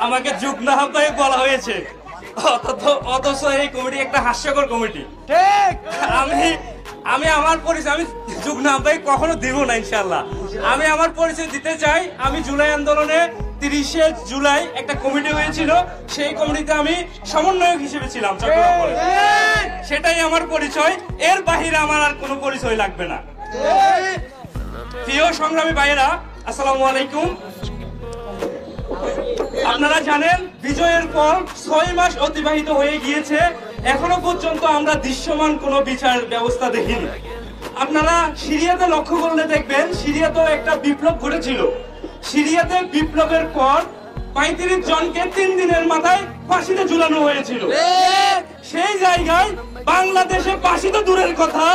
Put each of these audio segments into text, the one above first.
আমাকে যুগ্ম আহ্বায়ক বলা হয়েছে, অথচ এই কমিটি একটা হাস্যকর কমিটি। ঠিক। আমি আমার পরিচয় আমি যুগ্ম আহ্বায়ক কখনো দিব না ইনশাআল্লাহ। আমি আমার পরিচয় দিতে চাই। আমি জুলাই আন্দোলনে 30শে জুলাই একটা কমিটি হয়েছিল, সেই কমিটিতে আমি সমন্বয়ক হিসেবে ছিলাম চট্টগ্রাম কলেজে। সেটাই আমার পরিচয়, এর বাহিরে আমার আর কোনো পরিচয় লাগবে না। প্রিয় সংগ্রামী ভাইয়েরা, আসসালামু আলাইকুম। আপনারা জানেন বিজয়ের পর 6 মাস অতিবাহিত হয়ে গিয়েছে, এখনো পর্যন্ত আমরা দৃশ্যমান কোনো বিচার ব্যবস্থা দেখিনি। আপনারা সিরিয়াতে লক্ষ্য করলে দেখবেন, সিরিয়াতেও একটা বিপ্লব ঘটেছিল। সিরিয়াতে বিপ্লবের পর 35 জনকে 3 দিনের মাথায় ফাঁসিতে ঝুলানো হয়েছিল। সেই জায়গায় বাংলাদেশে ফাঁসি তো দূরের কথা,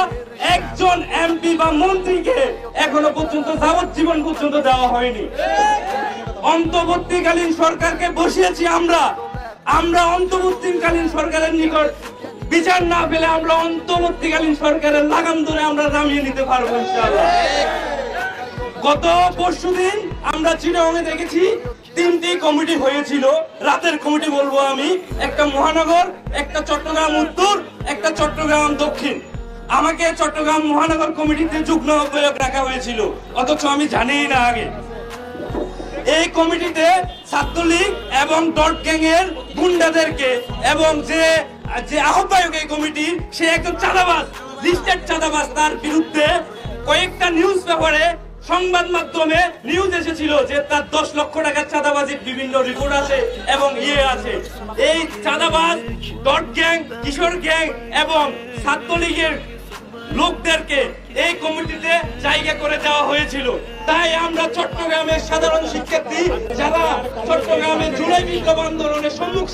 একজন এমপি বা মন্ত্রীকে এখনো পর্যন্ত যাবজ্জীবন পর্যন্ত দেওয়া হয়নি। অন্তর্বর্তীকালীন সরকারকে বসিয়েছি আমরা অন্তর্বর্তীকালীন সরকারের নিকট বিচার না পেলে আমরা অন্তর্বর্তীকালীন সরকারের লাগাম ধরে আমরা নামিয়ে নিতে পারবো ইনশাআল্লাহ। গত পরশুদিন আমরা চিটাগংয়ে দেখেছি 3টি কমিটি হয়েছিল, রাতের কমিটি বলবো আমি, একটা মহানগর, একটা চট্টগ্রাম উত্তর, একটা চট্টগ্রাম দক্ষিণ। আমাকে চট্টগ্রাম মহানগর কমিটিতে যুগ্ম আহ্বায়ক রাখা হয়েছিল, অথচ আমি জানিই না আগে। এই কমিটিতে ছাত্রলীগ এবং ডট গ্যাং এর গুন্ডাদেরকে এবং যে আহ্বায়ক এই কমিটি, সে একজন চাঁদাবাজ, লিস্টেড চাঁদাবাজ, তার বিরুদ্ধে কয়েকটা নিউজ পেপারে সংবাদ মাধ্যমে নিউজ এসেছিল যে তার 10 লক্ষ টাকার চাঁদাবাজির বিভিন্ন রিপোর্ট আছে এবং আছে। এই চাঁদাবাজ, ডট গ্যাং, কিশোর গ্যাং এবং ছাত্রলীগের লোকদেরকে এই কমিটিতে জায়গা করে দেওয়া হয়েছিল। তাই আমরা চট্টগ্রামের সাধারণ শিক্ষার্থী যারা চট্টগ্রামের জুলাই বিপ্লব আন্দোলনের সম্মুখ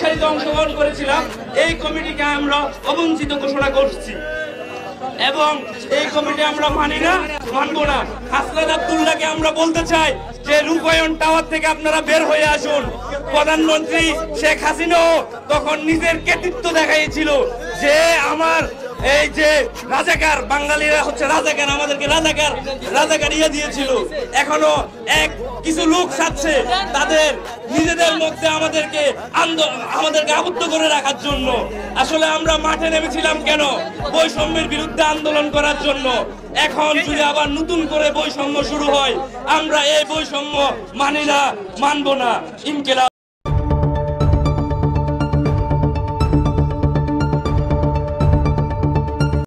সারিতে অংশগ্রহণ করেছিলাম, এই কমিটিকে আমরা অবঞ্চিত ঘোষণা করছি এবং এই কমিটি আমরা মানবো না। হাসনাত আব্দুল্লাহকে আমরা বলতে চাই যে রূপায়ণ টাওয়ার থেকে আপনারা বের হয়ে আসুন। প্রধানমন্ত্রী শেখ হাসিনা তখন নিজের কৃতিত্ব দেখাইছিল যে আমার এই যে রাজাকার, বাঙালিরা হচ্ছে রাজাকার, আমাদেরকে রাজাকার দিয়েছিল। এখনো কিছু লোক চাচ্ছে তাদের নিজেদের মধ্যে আমাদেরকে আবদ্ধ করে রাখার জন্য। আসলে আমরা মাঠে নেমেছিলাম কেন? বৈষম্যের বিরুদ্ধে আন্দোলন করার জন্য। এখন যদি আবার নতুন করে বৈষম্য শুরু হয়, আমরা এই বৈষম্য মানবো না। ইনকিলাব।